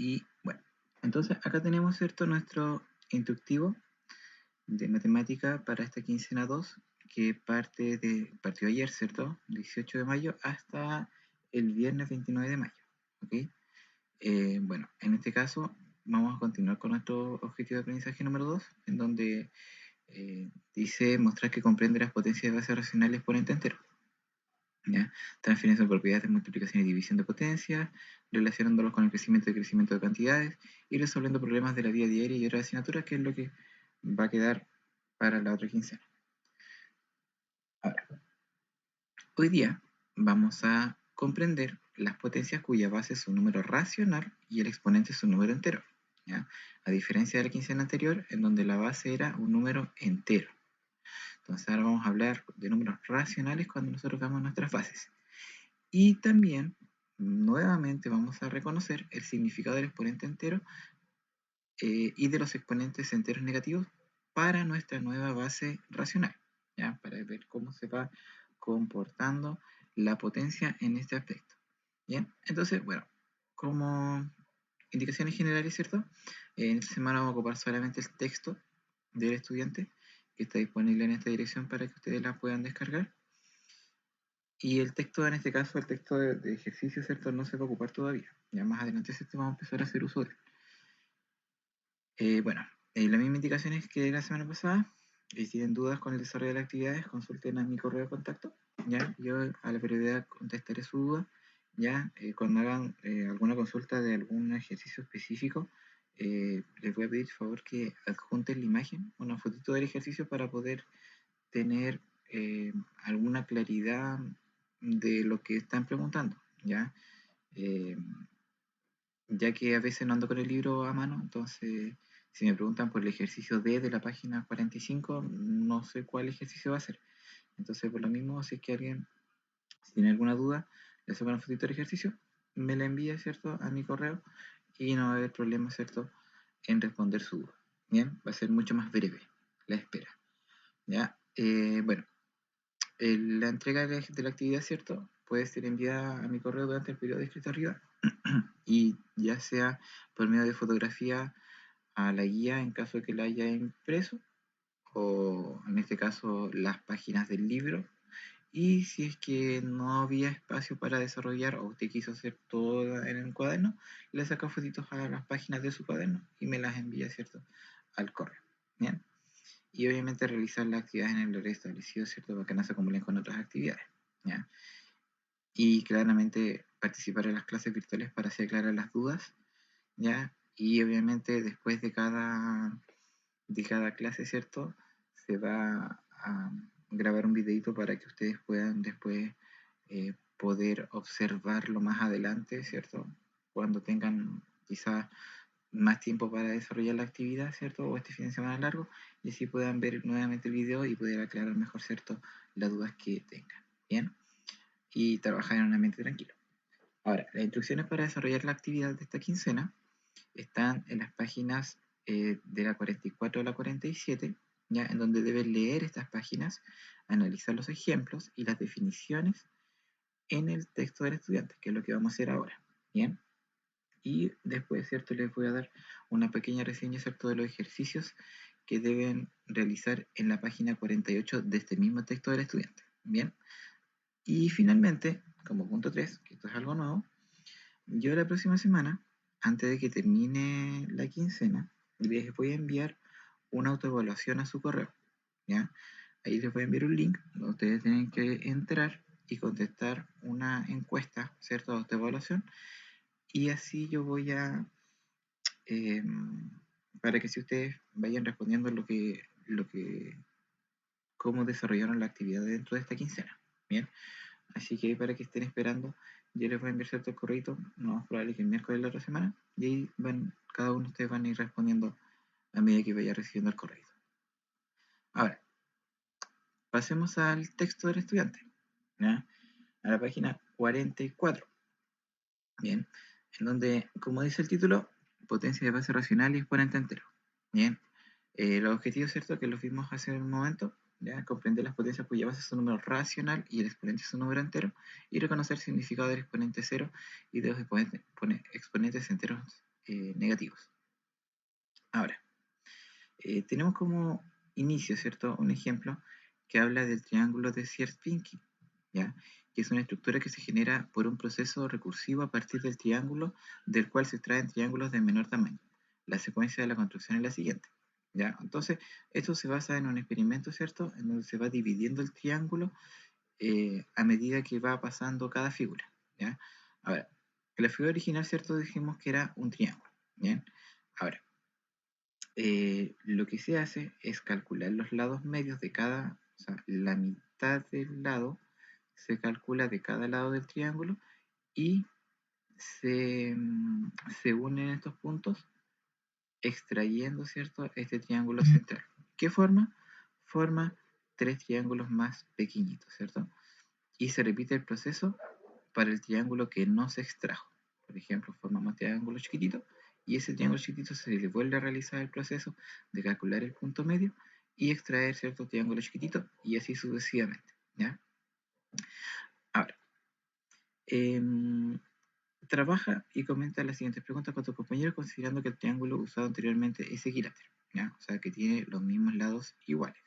Y bueno, entonces acá tenemos, ¿cierto?, nuestro instructivo de matemática para esta quincena 2 que partió ayer, ¿cierto? 18 de mayo hasta el viernes 29 de mayo, ¿ok? Bueno, en este caso vamos a continuar con nuestro objetivo de aprendizaje número 2, en donde dice mostrar que comprende las potencias de base racional exponente entero. ¿Ya? Transferencia de propiedades de multiplicación y división de potencias, relacionándolos con el crecimiento y crecimiento de cantidades y resolviendo problemas de la vida diaria y otras asignaturas, que es lo que va a quedar para la otra quincena. Ahora, hoy día vamos a comprender las potencias cuya base es un número racional y el exponente es un número entero, ¿ya? A diferencia de la quincena anterior, en donde la base era un número entero. Entonces ahora vamos a hablar de números racionales cuando nosotros veamos nuestras bases. Y también, nuevamente, vamos a reconocer el significado del exponente entero y de los exponentes enteros negativos para nuestra nueva base racional, ¿ya? Para ver cómo se va comportando la potencia en este aspecto. Bien, entonces, bueno, como indicaciones generales, ¿cierto? En esta semana vamos a ocupar solamente el texto del estudiante, que está disponible en esta dirección para que ustedes la puedan descargar. Y el texto, en este caso, el texto de ejercicio, ¿cierto?, no se va a ocupar todavía. Ya más adelante, ¿cierto?, vamos a empezar a hacer uso de él. Bueno, la misma indicación es que la semana pasada. Si tienen dudas con el desarrollo de las actividades, consulten a mi correo de contacto. ¿Ya? Yo a la prioridad contestaré su duda. ¿Ya? Cuando hagan alguna consulta de algún ejercicio específico, les voy a pedir, por favor, que adjunten la imagen, una fotito del ejercicio para poder tener alguna claridad de lo que están preguntando, ¿ya? Eh, ya que a veces no ando con el libro a mano, entonces si me preguntan por el ejercicio D de la página 45, no sé cuál ejercicio va a ser. Entonces, por lo mismo, si es que alguien tiene alguna duda, le saca una fotito del ejercicio, me la envía, ¿cierto?, a mi correo y no va a haber problema, ¿cierto?, en responder su duda. Bien, va a ser mucho más breve la espera. ¿Ya? Bueno, la entrega de la actividad, ¿cierto?, puede ser enviada a mi correo durante el periodo descrito arriba y ya sea por medio de fotografía a la guía en caso de que la haya impreso, o en este caso las páginas del libro. Y si es que no había espacio para desarrollar o usted quiso hacer todo en el cuaderno, le saca fotitos a las páginas de su cuaderno y me las envía, ¿cierto?, al correo. Bien. Y obviamente realizar las actividades en el horario establecido, ¿cierto?, para que no se acumulen con otras actividades, ¿ya? Y claramente participar en las clases virtuales para así aclarar las dudas, ¿ya? Y obviamente después de cada clase, ¿cierto?, se va a grabar un videito para que ustedes puedan después poder observarlo más adelante, ¿cierto?, cuando tengan quizás más tiempo para desarrollar la actividad, ¿cierto?, o este fin de semana largo, y así puedan ver nuevamente el video y poder aclarar mejor, ¿cierto?, las dudas que tengan, ¿bien? Y trabajar en un ambiente tranquilo. Ahora, las instrucciones para desarrollar la actividad de esta quincena están en las páginas de la 44 a la 47, ¿ya?, en donde deben leer estas páginas, analizar los ejemplos y las definiciones en el texto del estudiante, que es lo que vamos a hacer ahora, ¿bien? Y después, ¿cierto?, les voy a dar una pequeña reseña, ¿cierto?, de los ejercicios que deben realizar en la página 48 de este mismo texto del estudiante, ¿bien? Y finalmente, como punto 3, que esto es algo nuevo, yo la próxima semana, antes de que termine la quincena, les voy a enviar una autoevaluación a su correo, ¿ya? Ahí les voy a enviar un link donde ustedes tienen que entrar y contestar una encuesta, ¿cierto?, de autoevaluación, y así yo voy a eh, para que si ustedes vayan respondiendo cómo desarrollaron la actividad dentro de esta quincena, ¿bien? Así que para que estén esperando, yo les voy a enviar cierto correo, no más probable que el miércoles de la otra semana, y ahí cada uno de ustedes van a ir respondiendo a medida que vaya recibiendo el correo. Ahora, pasemos al texto del estudiante, ¿ya?, a la página 44, bien, en donde, como dice el título, potencia de base racional y exponente entero, bien. Los objetivos, ¿cierto?, que los vimos hace un momento, ¿ya?, comprender las potencias cuya base es un número racional y el exponente es un número entero, y reconocer el significado del exponente cero y de los exponentes enteros negativos. Ahora, tenemos como inicio, ¿cierto? Un ejemplo que habla del triángulo de Sierpinski, ¿ya? Que es una estructura que se genera por un proceso recursivo a partir del triángulo del cual se extraen triángulos de menor tamaño. La secuencia de la construcción es la siguiente, ¿ya? Entonces, esto se basa en un experimento, ¿cierto? En donde se va dividiendo el triángulo a medida que va pasando cada figura, ¿ya? Ahora, la figura original, ¿cierto? Dijimos que era un triángulo, ¿bien? Ahora, lo que se hace es calcular los lados medios de cada, o sea, la mitad del lado se calcula de cada lado del triángulo y se unen estos puntos extrayendo, ¿cierto?, este triángulo central. ¿Qué forma? Forma tres triángulos más pequeñitos, ¿cierto? Y se repite el proceso para el triángulo que no se extrajo. Por ejemplo, formamos triángulo chiquitito y ese triángulo chiquitito se le vuelve a realizar el proceso de calcular el punto medio y extraer cierto triángulo chiquitito y así sucesivamente, ¿ya? Ahora, trabaja y comenta las siguientes preguntas con tu compañero considerando que el triángulo usado anteriormente es equilátero, ¿ya? O sea, que tiene los mismos lados iguales.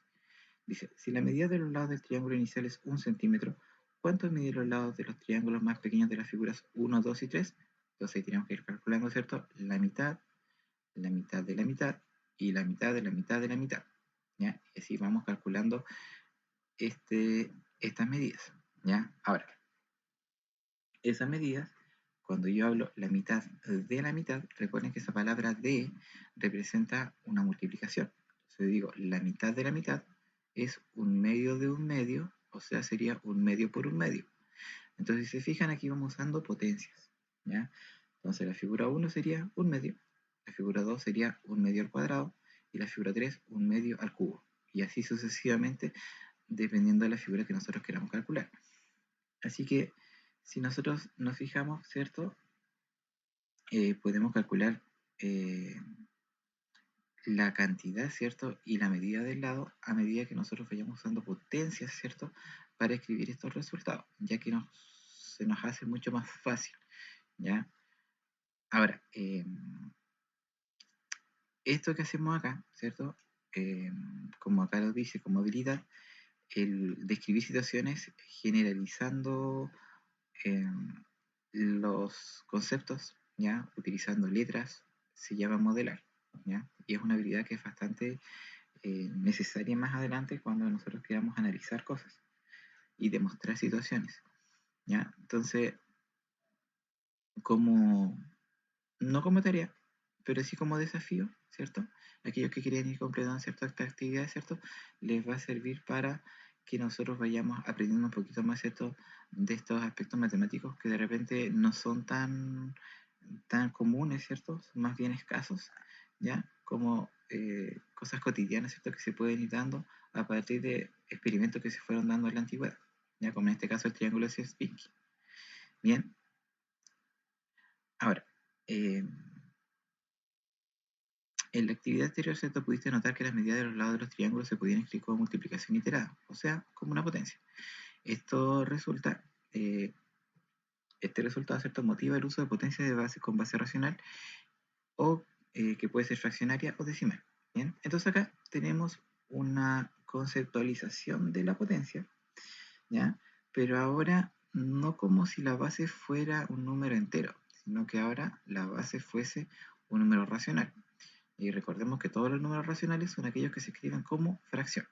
Dice, si la medida de los lados del triángulo inicial es 1 centímetro, ¿cuánto miden los lados de los triángulos más pequeños de las figuras 1, 2 y 3? Entonces ahí tenemos que ir calculando, ¿cierto? La mitad de la mitad y la mitad de la mitad de la mitad, ¿ya? Y así vamos calculando estas medidas, ¿ya? Ahora, esas medidas, cuando yo hablo la mitad de la mitad, recuerden que esa palabra de representa una multiplicación. Entonces digo, la mitad de la mitad es un medio de un medio, o sea, sería un medio por un medio. Entonces, si se fijan, aquí vamos usando potencias, ¿ya? Entonces, la figura 1 sería un medio, la figura 2 sería un medio al cuadrado, y la figura 3 un medio al cubo. Y así sucesivamente, dependiendo de la figura que nosotros queramos calcular. Así que, si nosotros nos fijamos, ¿cierto? Podemos calcular la cantidad, ¿cierto? Y la medida del lado a medida que nosotros vayamos usando potencias, ¿cierto? Para escribir estos resultados, ya que se nos hace mucho más fácil, ¿ya? Ahora, esto que hacemos acá, ¿cierto? Como acá lo dice, como habilidad, el describir situaciones generalizando los conceptos, ¿ya? Utilizando letras, se llama modelar, ¿ya? Y es una habilidad que es bastante necesaria más adelante cuando nosotros queramos analizar cosas y demostrar situaciones, ¿ya? Entonces, como, no como tarea, pero sí como desafío, ¿cierto? Aquellos que quieren ir completando ciertas actividades, ¿cierto? Les va a servir para que nosotros vayamos aprendiendo un poquito más, ¿cierto? De estos aspectos matemáticos que de repente no son tan comunes, ¿cierto? Son más bien escasos, ¿ya? Como cosas cotidianas, ¿cierto? Que se pueden ir dando a partir de experimentos que se fueron dando en la antigüedad, ¿ya? Como en este caso el triángulo de Sierpinski. Bien, ahora, en la actividad anterior, ¿cierto? Pudiste notar que las medidas de los lados de los triángulos se podían escribir como multiplicación iterada, o sea, como una potencia. Esto resulta, este resultado, ¿cierto? Motiva el uso de potencias de base con base racional o que puede ser fraccionaria o decimal. Bien, entonces acá tenemos una conceptualización de la potencia, ¿ya? Pero ahora no como si la base fuera un número entero, sino que ahora la base fuese un número racional. Y recordemos que todos los números racionales son aquellos que se escriben como fracción.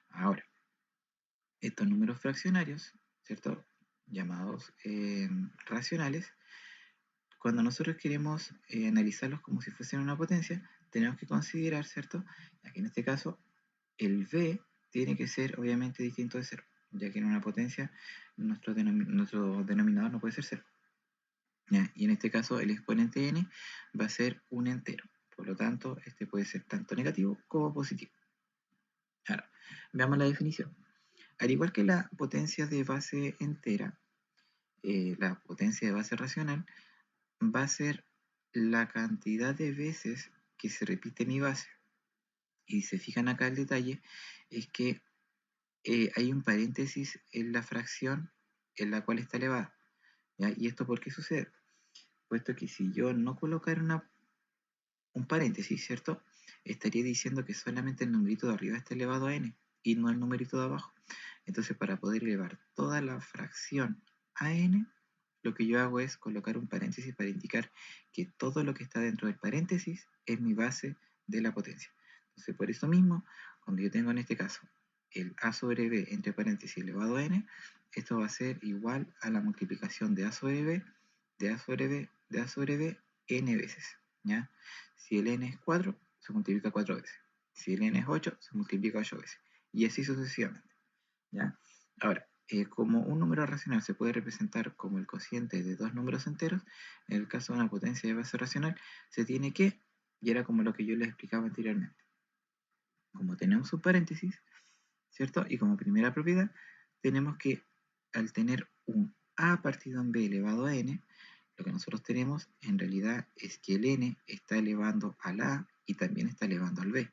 Ahora, estos números fraccionarios, ¿cierto? Llamados racionales, cuando nosotros queremos analizarlos como si fuesen una potencia, tenemos que considerar, ¿cierto? Aquí en este caso, el b tiene que ser obviamente distinto de 0, ya que en una potencia nuestro denominador no puede ser 0. ¿Ya? Y en este caso el exponente n va a ser un entero. Por lo tanto, este puede ser tanto negativo como positivo. Ahora, veamos la definición. Al igual que la potencia de base entera, la potencia de base racional va a ser la cantidad de veces que se repite mi base. Y si se fijan acá el detalle, es que hay un paréntesis en la fracción en la cual está elevada. ¿Ya? ¿Y esto por qué sucede? puesto que si yo no colocara un paréntesis, ¿cierto? Estaría diciendo que solamente el numerito de arriba está elevado a n y no el numerito de abajo. Entonces, para poder elevar toda la fracción a n, lo que yo hago es colocar un paréntesis para indicar que todo lo que está dentro del paréntesis es mi base de la potencia. Entonces, por eso mismo, cuando yo tengo en este caso el a sobre b entre paréntesis elevado a n, esto va a ser igual a la multiplicación de a sobre b, de a sobre b, de a sobre b, n veces. ¿Ya? Si el n es 4, se multiplica 4 veces. Si el n es 8, se multiplica 8 veces. Y así sucesivamente. ¿Ya? Ahora, como un número racional se puede representar como el cociente de dos números enteros, en el caso de una potencia de base racional, se tiene que, y era como lo que yo les explicaba anteriormente, como tenemos un paréntesis, ¿cierto? Y como primera propiedad, tenemos que, al tener un a partido en b elevado a n, lo que nosotros tenemos en realidad es que el n está elevando al a y también está elevando al b,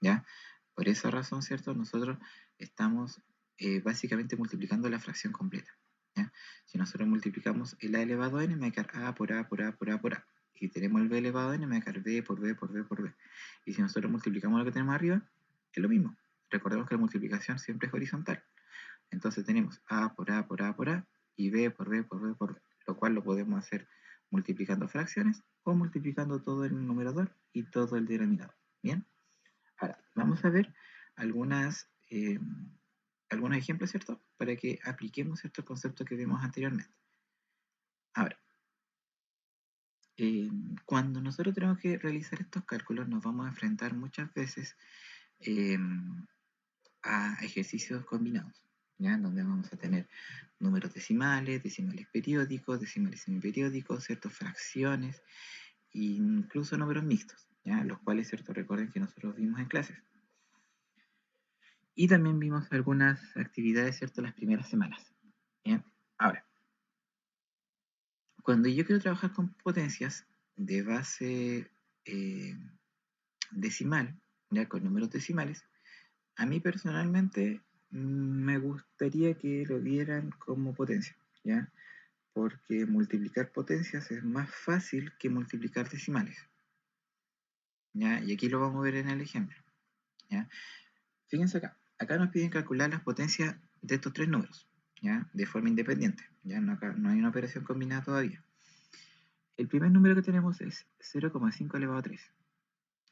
¿ya? Por esa razón, ¿cierto? Nosotros estamos básicamente multiplicando la fracción completa, ¿ya? Si nosotros multiplicamos el a elevado a n, me va a quedar a por a por a por a por a. Y si tenemos el b elevado a n, me va a quedar b por b por b por b. Y si nosotros multiplicamos lo que tenemos arriba, es lo mismo. Recordemos que la multiplicación siempre es horizontal. Entonces tenemos a por a por a por a y b por b por b por b, lo cual lo podemos hacer multiplicando fracciones o multiplicando todo el numerador y todo el denominador. Bien, ahora vamos a ver algunos ejemplos, ¿cierto? Para que apliquemos ciertos conceptos que vimos anteriormente. Ahora, cuando nosotros tenemos que realizar estos cálculos, nos vamos a enfrentar muchas veces a ejercicios combinados, ¿ya? Donde vamos a tener números decimales, decimales periódicos, decimales semiperiódicos, ciertas fracciones e incluso números mixtos, ¿ya? Los cuales, cierto, recuerden que nosotros vimos en clases. Y también vimos algunas actividades, cierto, las primeras semanas. Bien, ahora, cuando yo quiero trabajar con potencias de base decimal, ya con números decimales, a mí personalmente me gustaría que lo vieran como potencia, ¿ya? Porque multiplicar potencias es más fácil que multiplicar decimales, ¿ya? Y aquí lo vamos a ver en el ejemplo, ¿ya? Fíjense acá nos piden calcular las potencias de estos tres números, ¿ya? De forma independiente, ¿ya? No, acá no hay una operación combinada todavía. El primer número que tenemos es 0,5 elevado a 3,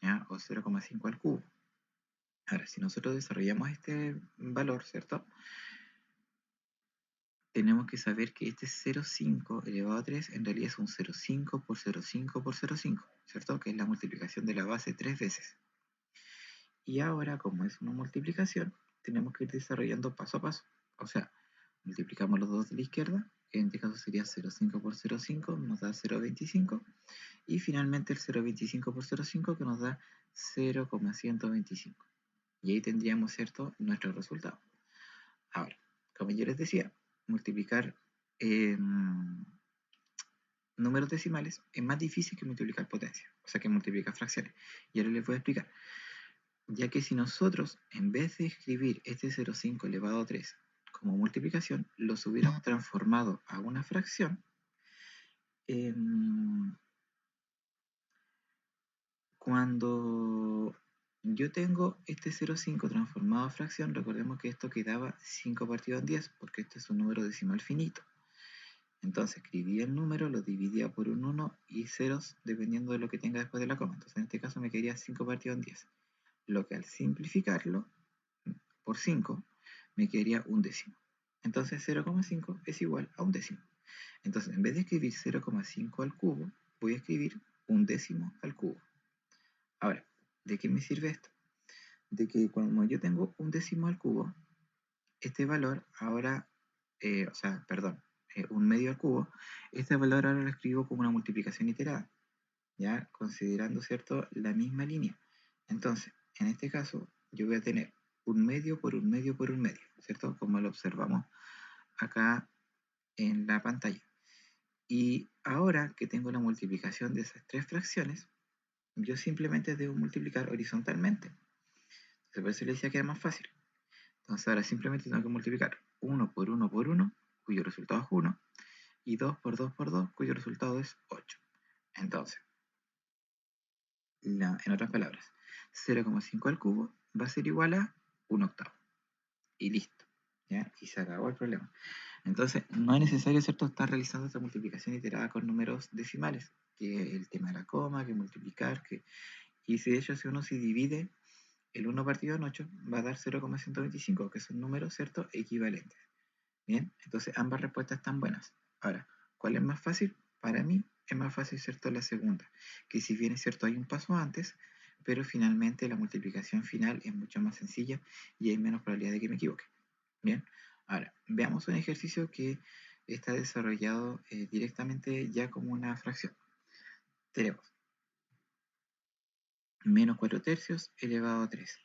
¿ya? O 0,5 al cubo. Ahora, si nosotros desarrollamos este valor, ¿cierto? Tenemos que saber que este 0,5 elevado a 3 en realidad es un 0,5 por 0,5 por 0,5, ¿cierto? Que es la multiplicación de la base 3 veces. Y ahora, como es una multiplicación, tenemos que ir desarrollando paso a paso. O sea, multiplicamos los dos de la izquierda, que en este caso sería 0,5 por 0,5, nos da 0,25. Y finalmente el 0,25 por 0,5 que nos da 0,125. Y ahí tendríamos, ¿cierto?, nuestro resultado. Ahora, como yo les decía, multiplicar números decimales es más difícil que multiplicar potencia, o sea que multiplicar fracciones. Y ahora les voy a explicar. Ya que si nosotros, en vez de escribir este 0,5 elevado a 3 como multiplicación, los hubiéramos transformado a una fracción, cuando yo tengo este 0,5 transformado a fracción, recordemos que esto quedaba 5 partido en 10, porque este es un número decimal finito. Entonces escribía el número, lo dividía por un 1 y ceros dependiendo de lo que tenga después de la coma. Entonces en este caso me quedaría 5 partido en 10. Lo que al simplificarlo por 5 me quedaría un décimo. Entonces 0,5 es igual a un décimo. Entonces en vez de escribir 0,5 al cubo, voy a escribir un décimo al cubo. Ahora, ¿de qué me sirve esto? De que cuando yo tengo un décimo al cubo, este valor ahora, un medio al cubo, este valor ahora lo escribo como una multiplicación iterada, ya considerando, ¿cierto?, la misma línea. Entonces, en este caso, yo voy a tener un medio por un medio por un medio, ¿cierto? Como lo observamos acá en la pantalla. Y ahora que tengo la multiplicación de esas tres fracciones, yo simplemente debo multiplicar horizontalmente. Entonces, por eso le decía que era más fácil. Entonces ahora simplemente tengo que multiplicar 1 por 1 por 1, cuyo resultado es 1, y 2 por 2 por 2, cuyo resultado es 8. Entonces, en otras palabras, 0,5 al cubo va a ser igual a 1/8. Y listo. ¿Ya? Y se acabó el problema. Entonces, no es necesario, ¿cierto?, estar realizando esta multiplicación iterada con números decimales, que el tema de la coma, que multiplicar, y si de hecho si uno se divide el 1 partido en 8, va a dar 0,125, que son números, ¿cierto?, equivalentes. Bien, entonces ambas respuestas están buenas. Ahora, ¿cuál es más fácil? Para mí es más fácil, ¿cierto?, la segunda, que si bien es cierto hay un paso antes, pero finalmente la multiplicación final es mucho más sencilla y hay menos probabilidad de que me equivoque. Bien, ahora veamos un ejercicio que está desarrollado directamente ya como una fracción. Tenemos menos 4 tercios elevado a 3.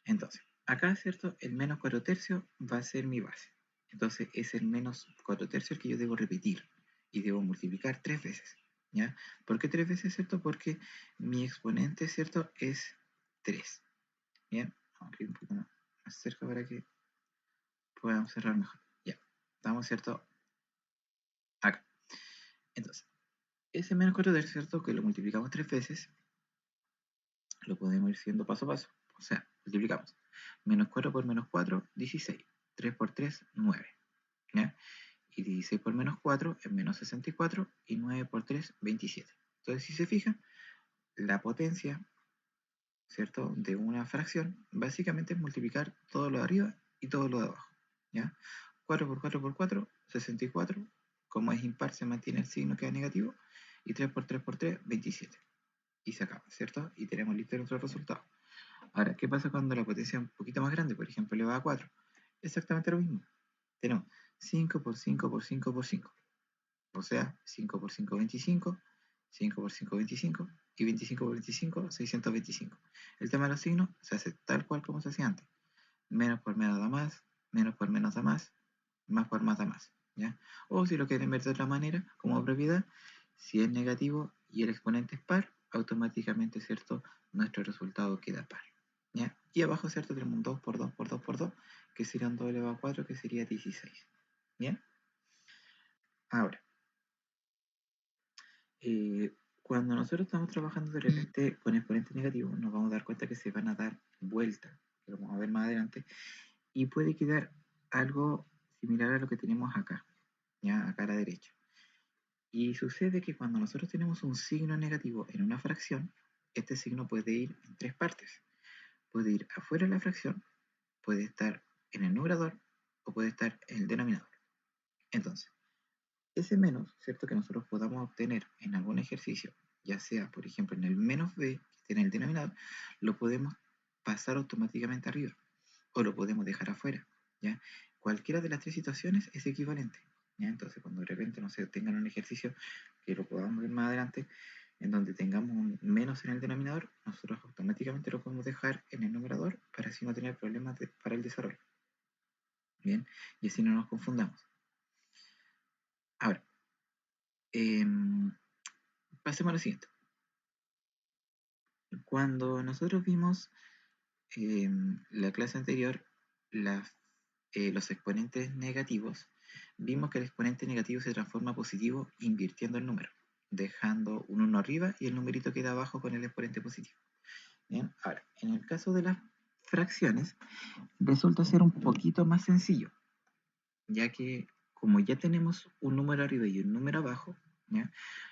Entonces, acá, ¿cierto? El menos 4 tercios va a ser mi base. Entonces, es el menos 4 tercios que yo debo repetir y debo multiplicar 3 veces. ¿Ya? ¿Por qué 3 veces, cierto? Porque mi exponente, ¿cierto?, es 3. Bien, vamos a ir un poco más cerca para que podamos cerrar mejor. Ya, estamos, ¿cierto?, acá. Entonces, ese menos 4 tercios, ¿cierto?, que lo multiplicamos 3 veces, lo podemos ir haciendo paso a paso. O sea, multiplicamos menos 4 por menos 4, 16. 3 por 3, 9. ¿Ya? Y 16 por menos 4 es menos 64 y 9 por 3, 27. Entonces, si se fijan, la potencia, ¿cierto?, de una fracción básicamente es multiplicar todo lo de arriba y todo lo de abajo. ¿Ya? 4 por 4 por 4, 64. Como es impar, se mantiene el signo que es negativo. Y 3 por 3 por 3, 27. Y se acaba, ¿cierto? Y tenemos listo nuestro resultado. Ahora, ¿qué pasa cuando la potencia es un poquito más grande? Por ejemplo, elevada a 4. Exactamente lo mismo. Tenemos 5 por 5 por 5 por 5. O sea, 5 por 5, 25. 5 por 5, 25. Y 25 por 25, 625. El tema de los signos se hace tal cual como se hacía antes. Menos por menos da más. Menos por menos da más. Más por más da más. ¿Ya? O si lo quieren ver de otra manera, como propiedad, si es negativo y el exponente es par, automáticamente, ¿cierto?, nuestro resultado queda par. ¿Ya? Y abajo, ¿cierto?, tenemos un 2 por 2 por 2 por 2, que sería un 2 elevado a 4, que sería 16. ¿Bien? Ahora, cuando nosotros estamos trabajando de repente con exponentes negativos, nos vamos a dar cuenta que se van a dar vuelta, que lo vamos a ver más adelante, y puede quedar algo similar a lo que tenemos acá, ¿ya?, acá a la derecha. Y sucede que cuando nosotros tenemos un signo negativo en una fracción, este signo puede ir en tres partes. Puede ir afuera de la fracción, puede estar en el numerador o puede estar en el denominador. Entonces, ese menos, ¿cierto?, que nosotros podamos obtener en algún ejercicio, ya sea, por ejemplo, en el menos b, que esté en el denominador, lo podemos pasar automáticamente arriba o lo podemos dejar afuera, ¿ya? Cualquiera de las tres situaciones es equivalente, ¿ya? Entonces, cuando de repente, no sé, tengan un ejercicio que lo podamos ver más adelante, en donde tengamos un menos en el denominador, nosotros automáticamente lo podemos dejar en el numerador para así no tener problemas para el desarrollo, ¿bien? Y así no nos confundamos. Ahora, pasemos a lo siguiente. Cuando nosotros vimos la clase anterior los exponentes negativos, vimos que el exponente negativo se transforma a positivo invirtiendo el número, dejando un 1 arriba y el numerito queda abajo con el exponente positivo. Bien, ahora, en el caso de las fracciones, resulta ser un poquito más sencillo, ya que como ya tenemos un número arriba y un número abajo, ¿ya?,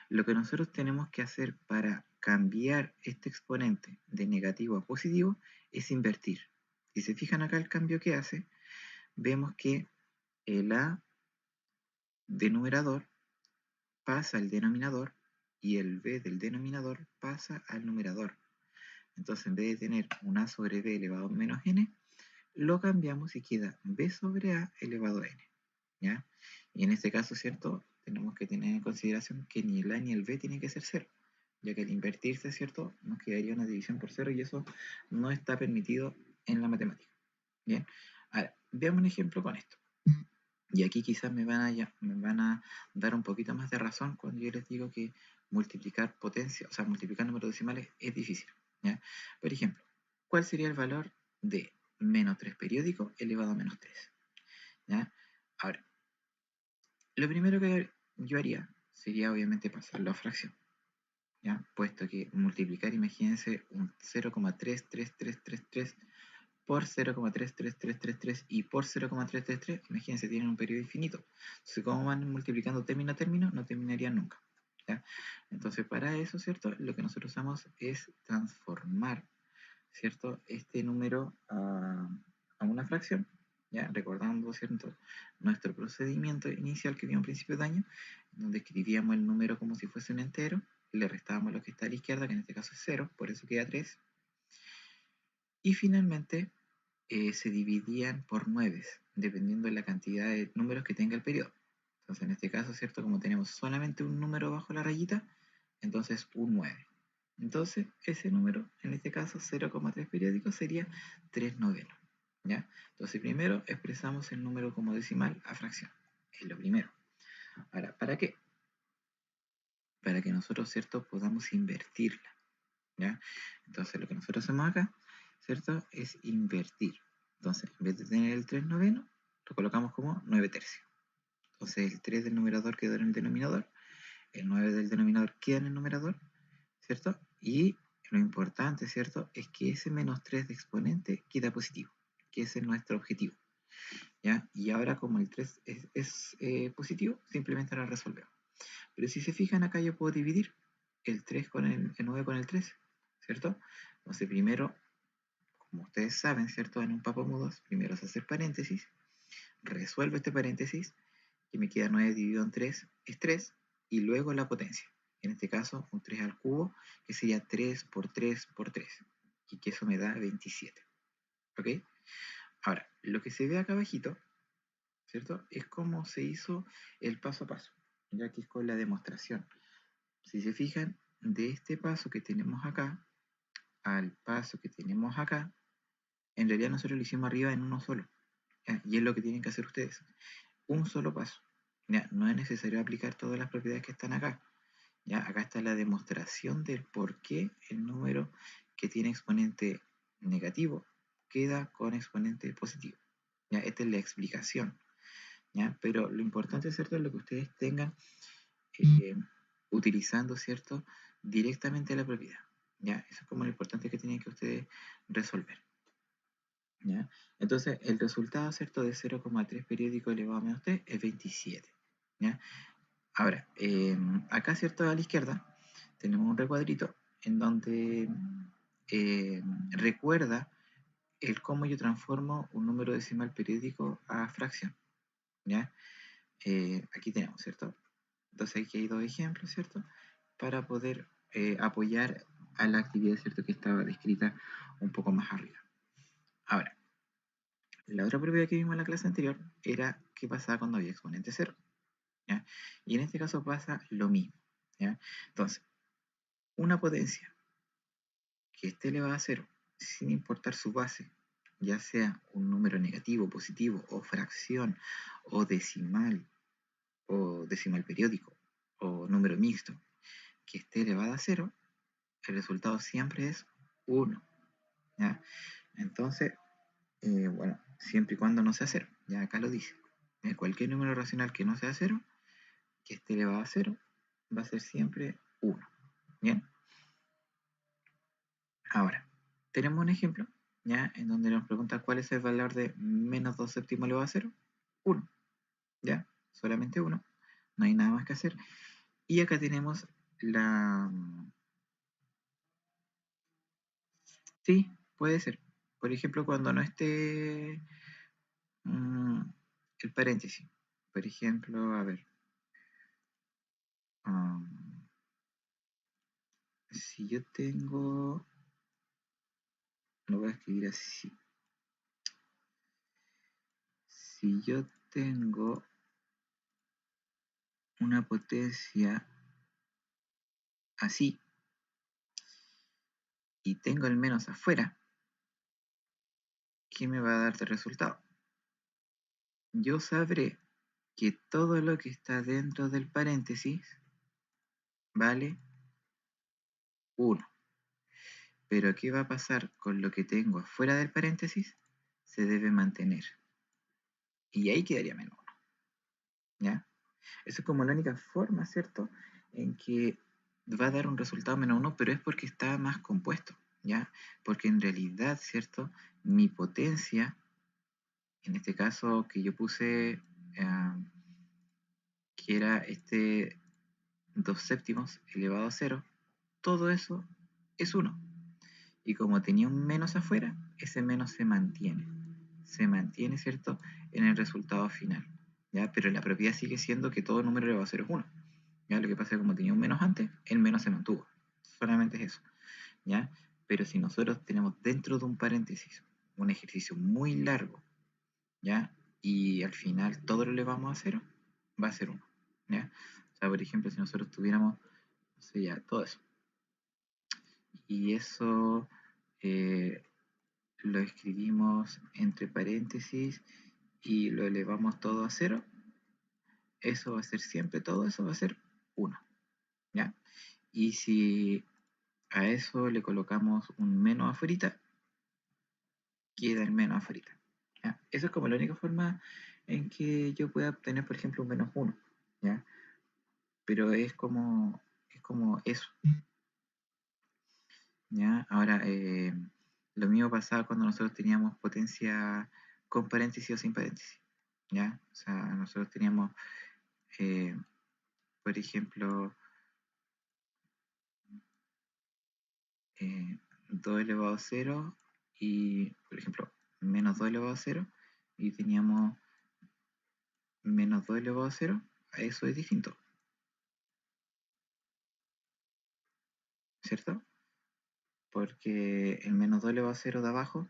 lo que nosotros tenemos que hacer para cambiar este exponente de negativo a positivo es invertir. Si se fijan acá el cambio que hace, vemos que el a de numerador pasa al denominador y el b del denominador pasa al numerador. Entonces, en vez de tener un a sobre b elevado a menos n, lo cambiamos y queda b sobre a elevado a n. ¿Ya? Y en este caso, ¿cierto?, tenemos que tener en consideración que ni el a ni el b tienen que ser cero, ya que al invertirse, ¿cierto?, nos quedaría una división por cero y eso no está permitido en la matemática. Bien, ahora, veamos un ejemplo con esto. Y aquí quizás me van a dar un poquito más de razón cuando yo les digo que multiplicar potencia, o sea, multiplicar números decimales es difícil. ¿Ya? Por ejemplo, ¿cuál sería el valor de menos 3 periódico elevado a menos 3? ¿Ya? Ahora, lo primero que yo haría sería obviamente pasarlo a fracción. ¿ya? Puesto que multiplicar, imagínense, un 0,33333 por 0,33333 y por 0,333, imagínense, tienen un periodo infinito. Entonces, ¿cómo van multiplicando término a término? No terminarían nunca. ¿Ya? Entonces, para eso, ¿cierto? Lo que nosotros usamos es transformar, ¿cierto? Este número a una fracción, ¿ya? Recordando, ¿cierto? Nuestro procedimiento inicial que vimos al principio de año, donde escribíamos el número como si fuese un entero, le restábamos lo que está a la izquierda, que en este caso es 0, por eso queda 3, y finalmente se dividían por 9, dependiendo de la cantidad de números que tenga el periodo. Entonces, en este caso, ¿cierto? Como tenemos solamente un número bajo la rayita, entonces un 9. Entonces, ese número, en este caso 0,3 periódico, sería 3 novenos. ¿Ya? Entonces, primero expresamos el número como decimal a fracción. Es lo primero. Ahora, ¿para qué? Para que nosotros, ¿cierto?, podamos invertirla. ¿Ya? Entonces, lo que nosotros hacemos acá, ¿cierto?, es invertir. Entonces, en vez de tener el 3 noveno, lo colocamos como 9 tercios. Entonces, el 3 del numerador queda en el denominador, el 9 del denominador queda en el numerador, ¿cierto? Y lo importante, ¿cierto?, es que ese menos 3 de exponente queda positivo, que ese es nuestro objetivo, ¿ya? Y ahora, como el 3 es positivo, simplemente lo resolvemos. Pero si se fijan, acá yo puedo dividir el 3 con el 9 con el 3, ¿cierto? Entonces, primero, como ustedes saben, ¿cierto?, en un papamudos, primero se hace paréntesis, resuelvo este paréntesis, que me queda 9 dividido en 3 es 3, y luego la potencia. En este caso, un 3 al cubo, que sería 3 por 3 por 3, y que eso me da 27. ¿Ok? Ahora, lo que se ve acá abajito, ¿cierto?, es cómo se hizo el paso a paso, ya que es con la demostración. Si se fijan, de este paso que tenemos acá al paso que tenemos acá, en realidad nosotros lo hicimos arriba en uno solo, ¿ya? Y es lo que tienen que hacer ustedes. Un solo paso. ¿Ya? No es necesario aplicar todas las propiedades que están acá. ¿Ya? Acá está la demostración del por qué el número que tiene exponente negativo queda con exponente positivo. ¿Ya? Esta es la explicación. ¿Ya? Pero lo importante, ¿cierto?, es lo que ustedes tengan utilizando, ¿cierto?, directamente la propiedad. ¿Ya? Eso es como lo importante que tienen que ustedes resolver. ¿Ya? Entonces, el resultado, ¿cierto?, de 0,3 periódico elevado a menos 3 es 27. ¿Ya? Ahora, acá, ¿cierto?, a la izquierda tenemos un recuadrito en donde recuerda el cómo yo transformo un número decimal periódico a fracción. ¿Ya? Aquí tenemos, ¿cierto? Entonces aquí hay dos ejemplos, ¿cierto?, para poder apoyar a la actividad, ¿cierto?, que estaba descrita un poco más arriba. Ahora, la otra propiedad que vimos en la clase anterior era qué pasaba cuando había exponente cero. ¿Ya? Y en este caso pasa lo mismo. ¿Ya? Entonces, una potencia que esté elevada a cero, sin importar su base, ya sea un número negativo, positivo, o fracción, o decimal periódico, o número mixto, que esté elevada a cero, el resultado siempre es 1. ¿Ya? Entonces, bueno, siempre y cuando no sea cero, ya acá lo dice. Cualquier número racional que no sea cero, que esté elevado a cero, va a ser siempre 1. ¿Bien? Ahora, tenemos un ejemplo, ¿ya?, en donde nos pregunta cuál es el valor de menos 2 séptimos elevado a 0. 1. ¿Ya? Solamente 1. No hay nada más que hacer. Y acá tenemos la... Sí, puede ser. Por ejemplo, cuando no esté el paréntesis. Por ejemplo, a ver. Si yo tengo... Lo voy a escribir así. Si yo tengo una potencia así y tengo el menos afuera, ¿qué me va a dar de resultado? Yo sabré que todo lo que está dentro del paréntesis vale 1. Pero ¿qué va a pasar con lo que tengo afuera del paréntesis? Se debe mantener. Y ahí quedaría menos 1. ¿Ya? Eso es como la única forma, ¿cierto?, en que va a dar un resultado menos 1, pero es porque está más compuesto, ¿ya? Porque en realidad, ¿cierto? Mi potencia, en este caso que yo puse, que era este 2 séptimos elevado a 0, todo eso es 1. Y como tenía un menos afuera, ese menos se mantiene. Se mantiene, ¿cierto? En el resultado final. ¿Ya? Pero la propiedad sigue siendo que todo número elevado a 0 es 1. ¿Ya? Lo que pasa es que como tenía un menos antes, el menos se mantuvo. Solamente es eso. ¿Ya? Pero si nosotros tenemos dentro de un paréntesis un ejercicio muy largo, ¿ya? Y al final todo lo elevamos a 0, va a ser 1. ¿Ya? O sea, por ejemplo, si nosotros tuviéramos, no sé, ya, todo eso. Y eso lo escribimos entre paréntesis y lo elevamos todo a 0, eso va a ser siempre, todo eso va a ser 1, ¿ya? Y si a eso le colocamos un menos afuera, queda el menos afuera, ¿ya? Eso es como la única forma en que yo pueda obtener, por ejemplo, un menos 1, ¿ya? Pero es como eso, ¿ya? Ahora, lo mismo pasaba cuando nosotros teníamos potencia con paréntesis o sin paréntesis, ¿ya? O sea, nosotros teníamos, eh, por ejemplo, 2 elevado a 0 y, por ejemplo, menos 2 elevado a 0 y teníamos menos 2 elevado a 0, a eso es distinto, ¿cierto? Porque el menos 2 elevado a 0 de abajo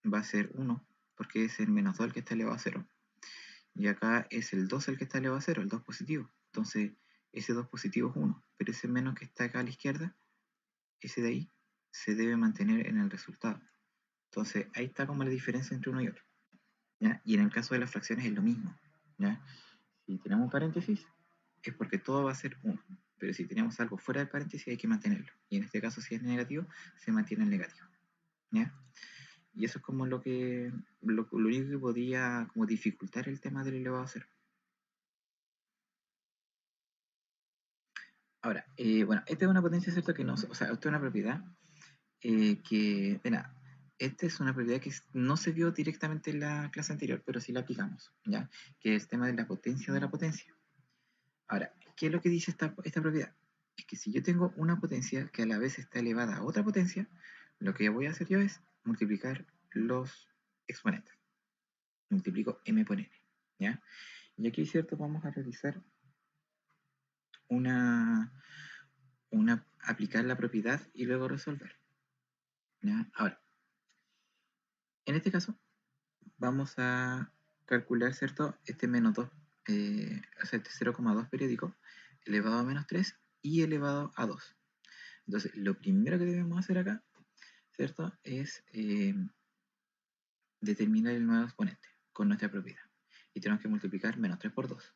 va a ser 1, porque es el menos 2 el que está elevado a 0. Y acá es el 2 el que está elevado a 0, el 2 positivo. Entonces, ese 2 positivo es 1, pero ese menos que está acá a la izquierda, ese de ahí, se debe mantener en el resultado. Entonces, ahí está como la diferencia entre uno y otro, ¿ya? Y en el caso de las fracciones es lo mismo, ¿ya? Si tenemos un paréntesis, es porque todo va a ser 1. Pero si tenemos algo fuera del paréntesis, hay que mantenerlo. Y en este caso, si es negativo, se mantiene el negativo, ¿ya? Y eso es como lo único que podía como dificultar el tema del elevado a 0. Ahora, bueno, esta es una potencia, ¿cierto? Que no, o sea, esta es una propiedad que, mira, esta es una propiedad que no se vio directamente en la clase anterior, pero sí la aplicamos, ¿ya? Que es el tema de la potencia de la potencia. Ahora, ¿qué es lo que dice esta propiedad? Es que si yo tengo una potencia que a la vez está elevada a otra potencia, lo que voy a hacer yo es multiplicar los exponentes. Multiplico m por n, ¿ya? Y aquí, ¿cierto? Vamos a realizar una aplicar la propiedad y luego resolver, ¿ya? Ahora, en este caso, vamos a calcular, ¿cierto? Este menos 2, o sea, este 0,2 periódico elevado a menos 3 y elevado a 2. Entonces, lo primero que debemos hacer acá, ¿cierto? Es determinar el nuevo exponente con nuestra propiedad. Y tenemos que multiplicar menos 3 por 2.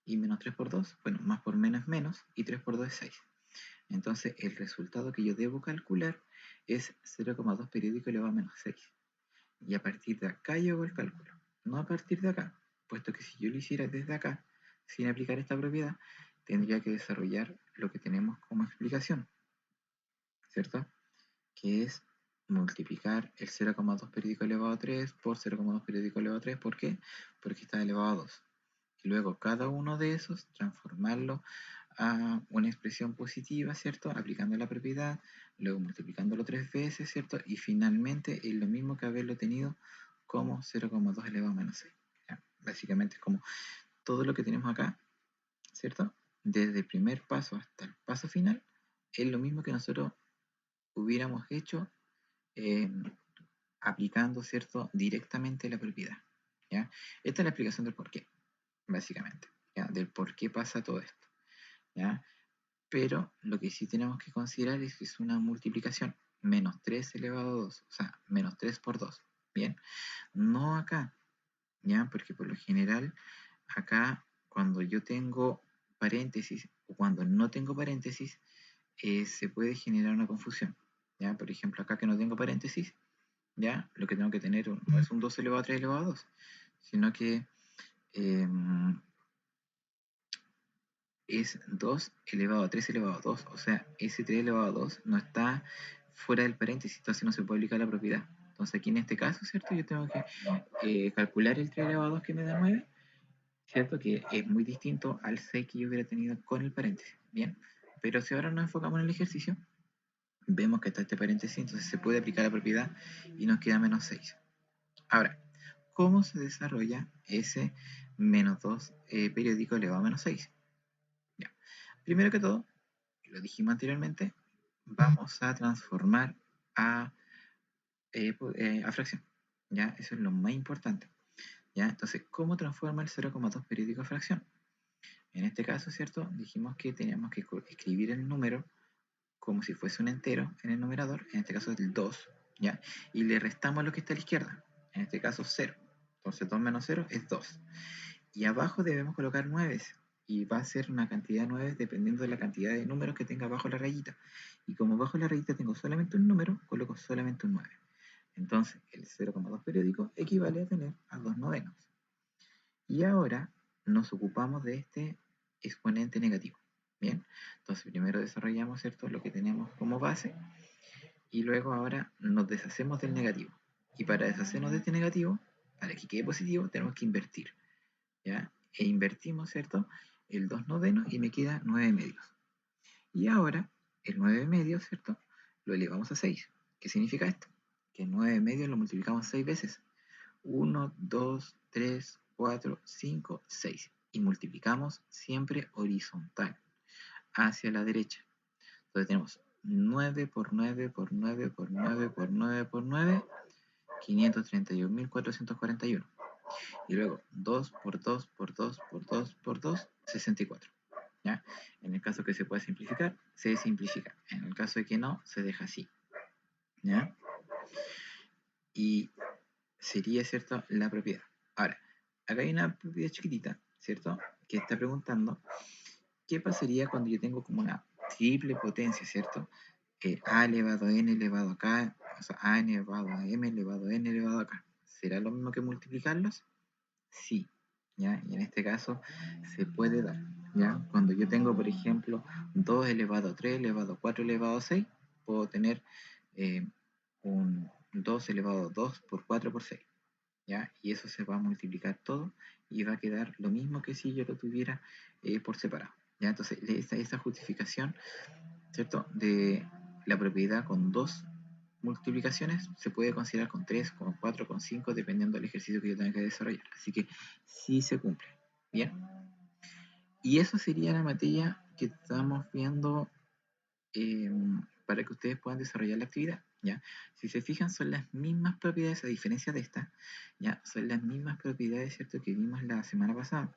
Y menos 3 por 2, bueno, más por menos es menos, y 3 por 2 es 6. Entonces, el resultado que yo debo calcular es 0,2 periódico elevado a menos 6. Y a partir de acá yo hago el cálculo, no a partir de acá, puesto que si yo lo hiciera desde acá, sin aplicar esta propiedad, tendría que desarrollar lo que tenemos como explicación, ¿cierto? Que es multiplicar el 0,2 periódico elevado a 3 por 0,2 periódico elevado a 3. ¿Por qué? Porque está elevado a 2. Y luego cada uno de esos transformarlo a una expresión positiva, ¿cierto? Aplicando la propiedad, luego multiplicándolo 3 veces, ¿cierto? Y finalmente es lo mismo que haberlo tenido como 0,2 elevado a menos 6. ¿Ya? Básicamente es como todo lo que tenemos acá, ¿cierto? Desde el primer paso hasta el paso final, es lo mismo que nosotros hubiéramos hecho eh, aplicando, ¿cierto? Directamente la propiedad, ¿ya? Esta es la explicación del por qué, básicamente, ¿ya? Del por qué pasa todo esto, ¿ya? Pero lo que sí tenemos que considerar es que es una multiplicación, menos 3 elevado a 2, o sea, menos 3 por 2, ¿bien? No acá, ¿ya? Porque por lo general, acá, cuando yo tengo paréntesis o cuando no tengo paréntesis, se puede generar una confusión, ¿ya? Por ejemplo, acá que no tengo paréntesis, ¿ya? Lo que tengo que tener no es un 2 elevado a 3 elevado a 2, sino que es 2 elevado a 3 elevado a 2, o sea, ese 3 elevado a 2 no está fuera del paréntesis, entonces no se puede aplicar la propiedad. Entonces aquí en este caso, ¿cierto? Yo tengo que calcular el 3 elevado a 2 que me da 9, ¿cierto? Que es muy distinto al 6 que yo hubiera tenido con el paréntesis, ¿bien? Pero si ahora nos enfocamos en el ejercicio, vemos que está este paréntesis, entonces se puede aplicar la propiedad y nos queda menos 6. Ahora, ¿cómo se desarrolla ese menos 2 periódico elevado a menos 6? Ya. Primero que todo, lo dijimos anteriormente, vamos a transformar a, a fracción. ¿Ya? Eso es lo más importante. ¿Ya? Entonces, ¿cómo transforma el 0,2 periódico a fracción? En este caso, ¿cierto? Dijimos que teníamos que escribir el número como si fuese un entero en el numerador, en este caso es el 2, ¿ya? Y le restamos lo que está a la izquierda, en este caso 0. Entonces 2 menos 0 es 2. Y abajo debemos colocar 9, y va a ser una cantidad de 9 dependiendo de la cantidad de números que tenga abajo la rayita. Y como abajo la rayita tengo solamente un número, coloco solamente un 9. Entonces el 0,2 periódico equivale a tener a 2 novenos. Y ahora nos ocupamos de este exponente negativo. Bien, entonces primero desarrollamos, ¿cierto?, lo que tenemos como base, y luego ahora nos deshacemos del negativo. Y para deshacernos de este negativo, para que quede positivo, tenemos que invertir, ¿ya? E invertimos, ¿cierto?, el 2 novenos y me queda 9 medios. Y ahora, el 9 medios, ¿cierto?, lo elevamos a 6. ¿Qué significa esto? Que 9 medios lo multiplicamos 6 veces. 1, 2, 3, 4, 5, 6. Y multiplicamos siempre horizontal, hacia la derecha. Entonces tenemos 9 por 9 por 9 por 9 por 9 por 9, 531.441. Y luego 2 por 2 por 2 por 2 por 2, 64. ¿Ya? En el caso que se pueda simplificar, se simplifica. En el caso de que no, se deja así. ¿Ya? Y sería, ¿cierto?, la propiedad. Ahora, acá hay una propiedad chiquitita, ¿cierto?, que está preguntando qué pasaría cuando yo tengo como una triple potencia, ¿cierto? A elevado a n elevado a k, o sea, a n elevado a m elevado a n elevado a k. ¿Será lo mismo que multiplicarlos? Sí, ¿ya? Y en este caso se puede dar, ¿ya? Cuando yo tengo, por ejemplo, 2 elevado a 3 elevado a 4 elevado a 6, puedo tener un 2 elevado a 2 por 4 por 6, ¿ya? Y eso se va a multiplicar todo y va a quedar lo mismo que si yo lo tuviera por separado, ¿ya? Entonces, esa justificación, ¿cierto?, de la propiedad con dos multiplicaciones se puede considerar con 3, con 4, con 5, dependiendo del ejercicio que yo tenga que desarrollar. Así que sí se cumple. Bien. Y eso sería la materia que estamos viendo eh, para que ustedes puedan desarrollar la actividad. ¿Ya? Si se fijan, son las mismas propiedades, a diferencia de esta, ¿ya? Son las mismas propiedades, ¿cierto?, que vimos la semana pasada.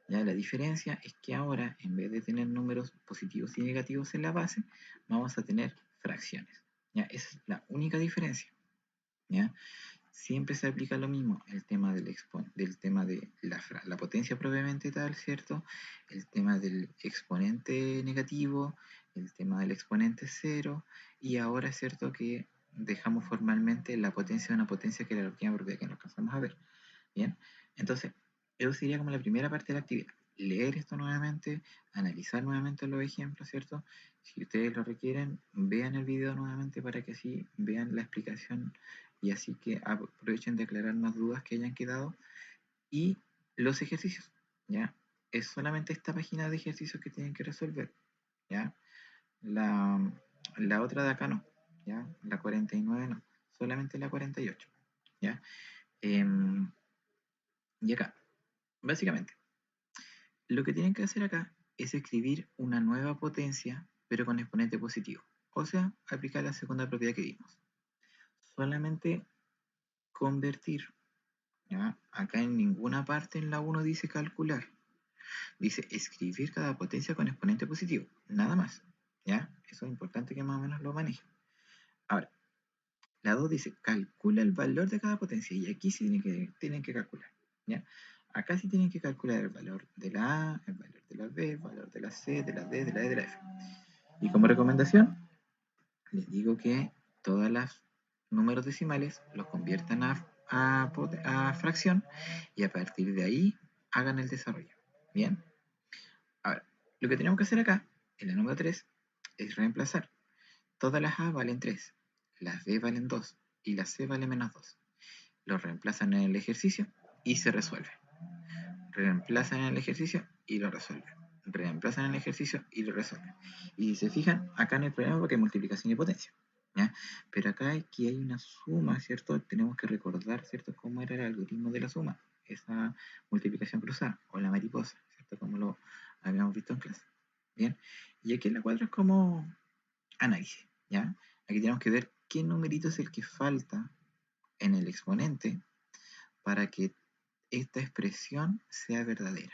¿Ya? La diferencia es que ahora, en vez de tener números positivos y negativos en la base, vamos a tener fracciones. ¿Ya? Esa es la única diferencia. ¿Ya? Siempre se aplica lo mismo, el tema del tema de la potencia propiamente tal, ¿cierto? El tema del exponente negativo, el tema del exponente cero, y ahora es cierto que dejamos formalmente la potencia de una potencia que era la última propiedad que nos alcanzamos a ver. Bien, entonces, eso sería como la primera parte de la actividad. Leer esto nuevamente, analizar nuevamente los ejemplos, ¿cierto? Si ustedes lo requieren, vean el video nuevamente para que así vean la explicación y así que aprovechen de aclarar más dudas que hayan quedado. Y los ejercicios, ¿ya? Es solamente esta página de ejercicios que tienen que resolver, ¿ya? La otra de acá no, ¿ya? La 49 no, solamente la 48, ¿ya? Y acá, básicamente, lo que tienen que hacer acá es escribir una nueva potencia, pero con exponente positivo. O sea, aplicar la segunda propiedad que vimos. Solamente convertir. ¿Ya? Acá en ninguna parte en la 1 dice calcular. Dice escribir cada potencia con exponente positivo. Nada más. ¿Ya? Eso es importante que más o menos lo manejen. Ahora, la 2 dice calcula el valor de cada potencia. Y aquí sí tienen que calcular. ¿Ya? Acá sí tienen que calcular el valor de la A, el valor de la B, el valor de la C, de la D, de la E, de la F. Y como recomendación, les digo que todos los números decimales los conviertan a fracción y a partir de ahí hagan el desarrollo. Bien. Ahora, Lo que tenemos que hacer acá, en la número 3, es reemplazar. Todas las A valen 3, las B valen 2 y la C vale menos 2. Lo reemplazan en el ejercicio y se resuelve. Reemplazan en el ejercicio y lo resuelven. Reemplazan en el ejercicio y lo resuelven. Y si se fijan, acá no hay problema porque hay multiplicación y potencia. ¿Ya? Pero acá aquí hay una suma, ¿cierto? Tenemos que recordar, ¿cierto? Cómo era el algoritmo de la suma, esa multiplicación cruzada o la mariposa, ¿cierto? Como lo habíamos visto en clase. Bien, y aquí en la 4 es como análisis, ¿ya? Aquí tenemos que ver qué numerito es el que falta en el exponente para que esta expresión sea verdadera,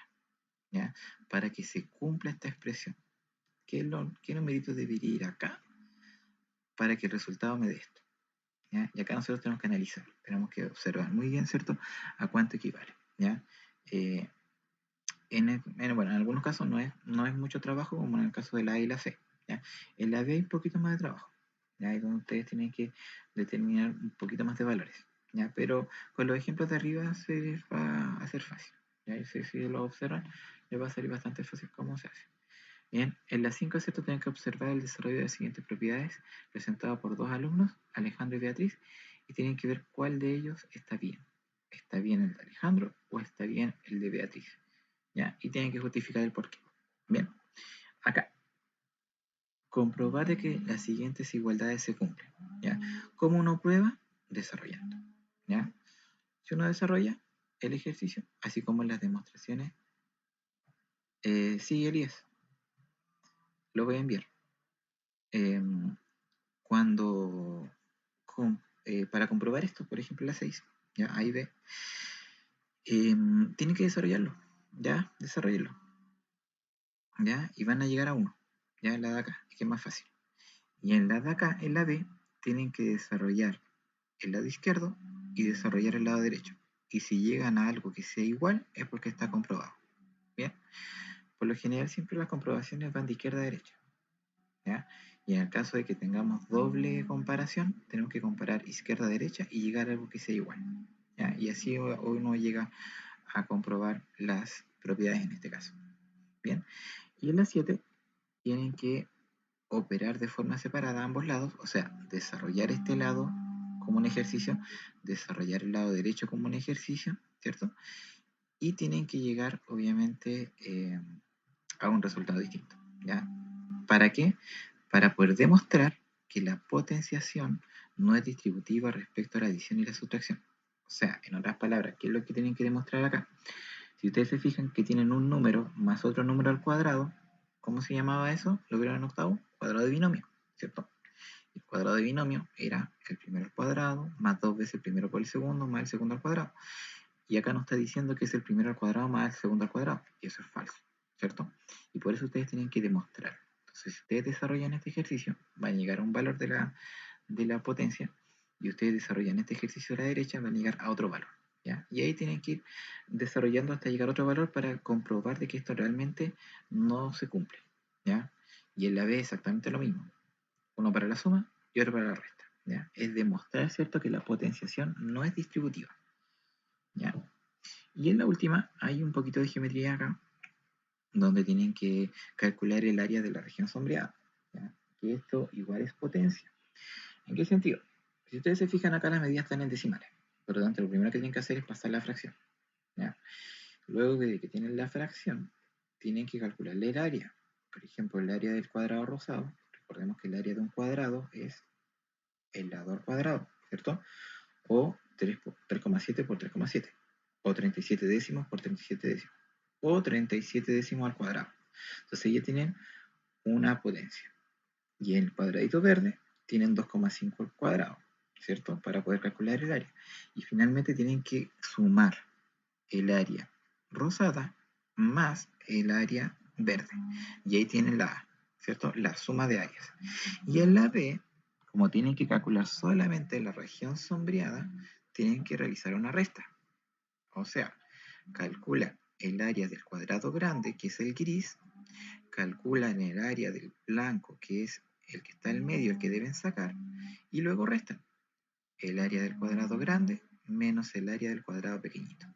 ¿ya? Para que se cumpla esta expresión. ¿Qué numerito debería ir acá para que el resultado me dé esto? ¿Ya? Y acá nosotros tenemos que analizar, tenemos que observar muy bien, ¿cierto? A cuánto equivale, ¿ya? Bueno, en algunos casos no es mucho trabajo, como en el caso de la A y la C, ¿ya? En la B hay un poquito más de trabajo, ¿ya? Ahí donde ustedes tienen que determinar un poquito más de valores, ¿ya? Pero con los ejemplos de arriba se les va a hacer fácil, ¿ya? Y si lo observan, les va a salir bastante fácil cómo se hace. Bien, en la 5, ¿cierto? Tienen que observar el desarrollo de las siguientes propiedades presentado por dos alumnos, Alejandro y Beatriz, y tienen que ver cuál de ellos está bien. ¿Está bien el de Alejandro o está bien el de Beatriz? ¿Ya? Y tienen que justificar el porqué. Bien, acá. Comprobar de que las siguientes igualdades se cumplen. ¿Ya? ¿Cómo uno prueba? Desarrollando. ¿Ya? Si uno desarrolla el ejercicio, así como las demostraciones, sí, Elías, lo voy a enviar. Cuando para comprobar esto, por ejemplo la 6, ¿ya? A y B, tienen que desarrollarlo, ¿ya? Desarrollarlo, ¿ya? Y van a llegar a 1, ¿ya? En la de acá, es que es más fácil. Y en la de acá, en la B, tienen que desarrollar el lado izquierdo y desarrollar el lado derecho. Y si llegan a algo que sea igual, es porque está comprobado, ¿bien? Por lo general siempre las comprobaciones van de izquierda a derecha, ¿ya? Y en el caso de que tengamos doble comparación, tenemos que comparar izquierda a derecha y llegar a algo que sea igual, ¿ya? Y así uno llega a comprobar las propiedades en este caso. Bien, y en la 7 tienen que operar de forma separada a ambos lados, o sea, desarrollar este lado como un ejercicio, desarrollar el lado derecho como un ejercicio, ¿cierto? Y tienen que llegar, obviamente, a un resultado distinto, ¿ya? ¿Para qué? Para poder demostrar que la potenciación no es distributiva respecto a la adición y la sustracción. O sea, en otras palabras, ¿qué es lo que tienen que demostrar acá? Si ustedes se fijan que tienen un número más otro número al cuadrado, ¿cómo se llamaba eso? ¿Lo vieron en octavo? Cuadrado de binomio, ¿cierto? El cuadrado de binomio era el primero al cuadrado, más dos veces el primero por el segundo, más el segundo al cuadrado. Y acá nos está diciendo que es el primero al cuadrado más el segundo al cuadrado. Y eso es falso, ¿cierto? Y por eso ustedes tienen que demostrar. Entonces, si ustedes desarrollan este ejercicio, van a llegar a un valor de la potencia, y ustedes desarrollan este ejercicio a la derecha, van a llegar a otro valor, ¿ya? Y ahí tienen que ir desarrollando hasta llegar a otro valor para comprobar de que esto realmente no se cumple, ¿ya? Y en la B exactamente lo mismo. Uno para la suma y otro para la resta, ¿ya? Es demostrar, ¿cierto?, que la potenciación no es distributiva, ¿ya? Y en la última hay un poquito de geometría acá, donde tienen que calcular el área de la región sombreada, ¿ya? Que esto igual es potencia. ¿En qué sentido? Si ustedes se fijan acá, las medidas están en decimales. Por lo tanto, lo primero que tienen que hacer es pasar la fracción, ¿ya? Luego de que tienen la fracción, tienen que calcularle el área. Por ejemplo, el área del cuadrado rosado. Recordemos que el área de un cuadrado es el lado al cuadrado, ¿cierto? O 3,7 por 3,7. O 37 décimos por 37 décimos. O 37 décimos al cuadrado. Entonces ya tienen una potencia. Y el cuadradito verde tienen 2,5 al cuadrado, ¿cierto? Para poder calcular el área. Y finalmente tienen que sumar el área rosada más el área verde. Y ahí tienen la A, ¿cierto? La suma de áreas. Y en la B, como tienen que calcular solamente la región sombreada, tienen que realizar una resta. O sea, calcula el área del cuadrado grande, que es el gris, calculan el área del blanco, que es el que está en medio, el que deben sacar, y luego restan el área del cuadrado grande menos el área del cuadrado pequeñito.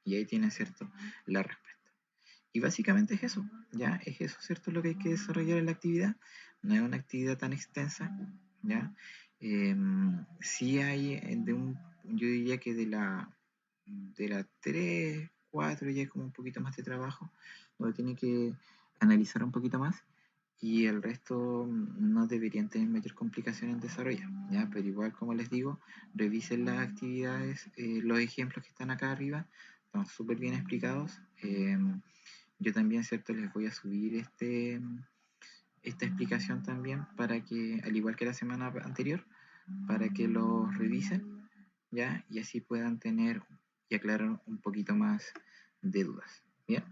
Y ahí tienen, ¿cierto?, la respuesta. Y básicamente es eso, ¿ya? Es eso, ¿cierto? Lo que hay que desarrollar en la actividad. No es una actividad tan extensa, ¿ya? Sí hay yo diría que de la 3 4 ya es como un poquito más de trabajo, donde tiene que analizar un poquito más y el resto no deberían tener mayor complicación en desarrollar, ¿ya? Pero igual, como les digo, revisen las actividades, los ejemplos que están acá arriba, están súper bien explicados. Yo también, ¿cierto? Les voy a subir esta explicación también para que, al igual que la semana anterior, para que los revisen, ¿ya? Y así puedan tener y aclarar un poquito más de dudas, ¿bien?